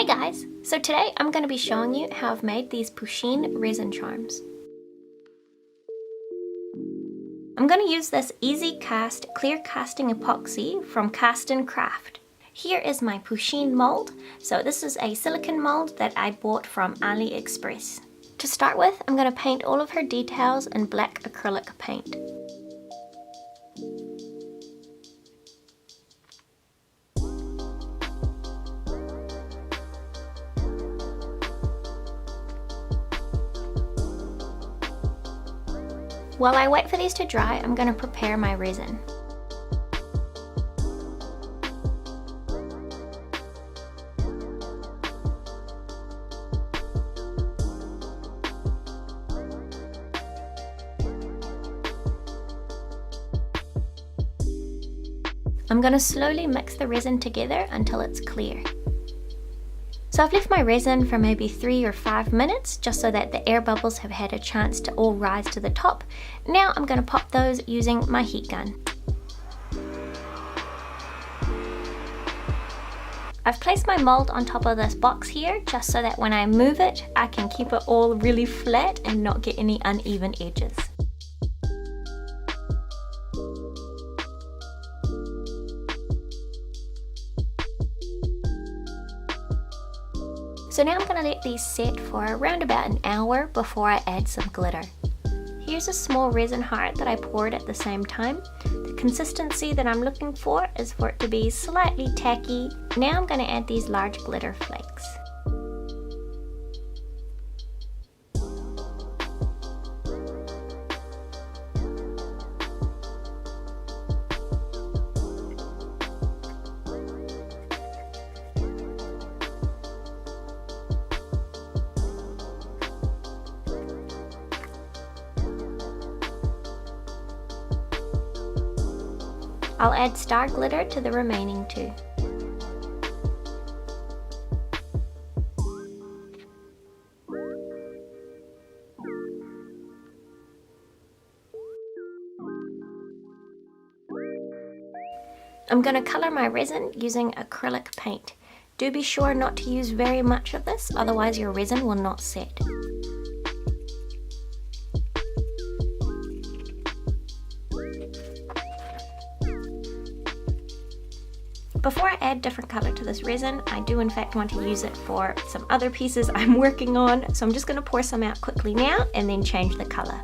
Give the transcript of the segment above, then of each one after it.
Hey guys! So today I'm going to be showing you how I've made these Pusheen resin charms. I'm going to use this easy cast clear casting epoxy from Castin Craft. Here is my Pusheen mold. So this is a silicone mold that I bought from AliExpress. To start with, I'm going to paint all of her details in black acrylic paint. While I wait for these to dry, I'm going to prepare my resin. I'm going to slowly mix the resin together until it's clear. So I've left my resin for maybe 3 or 5 minutes just so that the air bubbles have had a chance to all rise to the top. Now I'm going to pop those using my heat gun. I've placed my mold on top of this box here just so that when I move it, I can keep it all really flat and not get any uneven edges. So now I'm going to let these set for around about an hour before I add some glitter. Here's a small resin heart that I poured at the same time. The consistency that I'm looking for is for it to be slightly tacky. Now I'm going to add these large glitter flakes. I'll add star glitter to the remaining 2. I'm going to color my resin using acrylic paint. Do be sure not to use very much of this, otherwise your resin will not set. Before I add different color to this resin, I do in fact want to use it for some other pieces I'm working on, so I'm just going to pour some out quickly now and then change the color.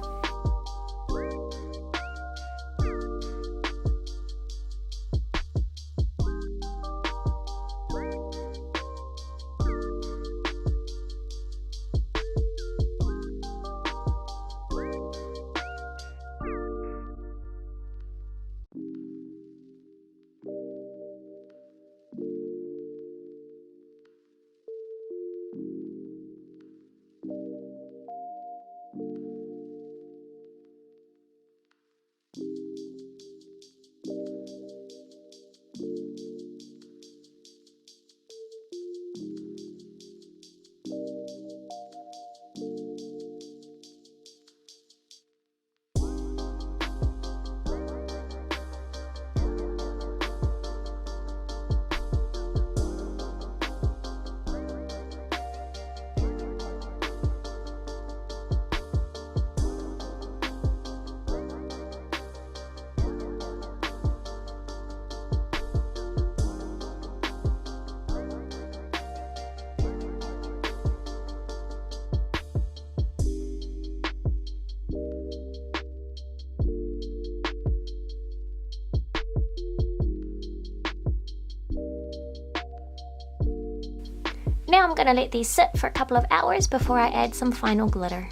Now I'm going to let these sit for a couple of hours before I add some final glitter.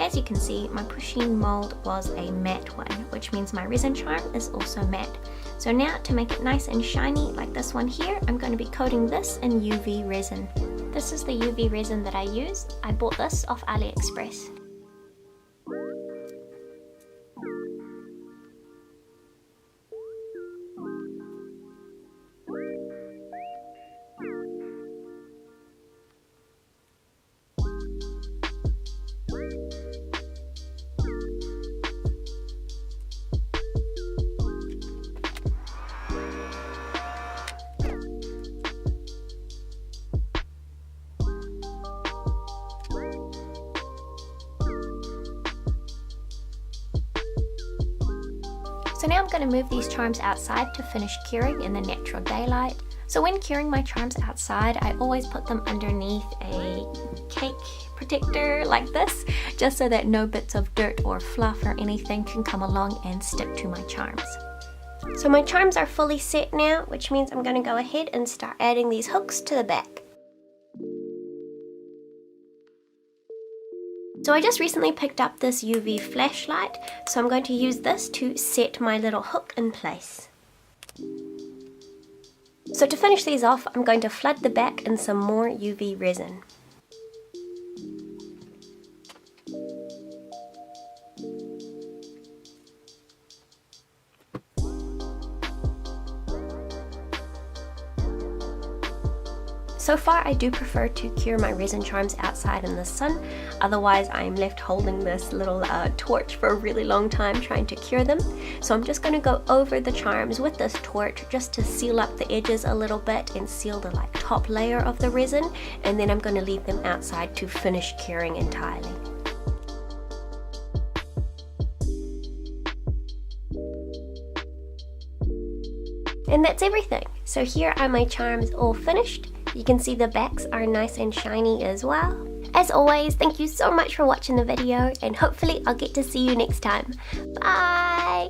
as you can see, my Pusheen mold was a matte one, which means my resin charm is also matte. So now to make it nice and shiny like this one here, I'm going to be coating this in UV resin. This is the UV resin that I use. I bought this off AliExpress. So now I'm going to move these charms outside to finish curing in the natural daylight. So when curing my charms outside, I always put them underneath a cake protector like this, just so that no bits of dirt or fluff or anything can come along and stick to my charms. So my charms are fully set now, which means I'm going to go ahead and start adding these hooks to the back. So I just recently picked up this UV flashlight, so I'm going to use this to set my little hook in place. So to finish these off, I'm going to flood the back in some more UV resin. So far I do prefer to cure my resin charms outside in the sun, otherwise I'm left holding this little torch for a really long time trying to cure them. So I'm just going to go over the charms with this torch just to seal up the edges a little bit and seal the top layer of the resin, and then I'm going to leave them outside to finish curing entirely. And that's everything. So here are my charms all finished. You can see the backs are nice and shiny as well. As always, thank you so much for watching the video, and hopefully I'll get to see you next time. Bye!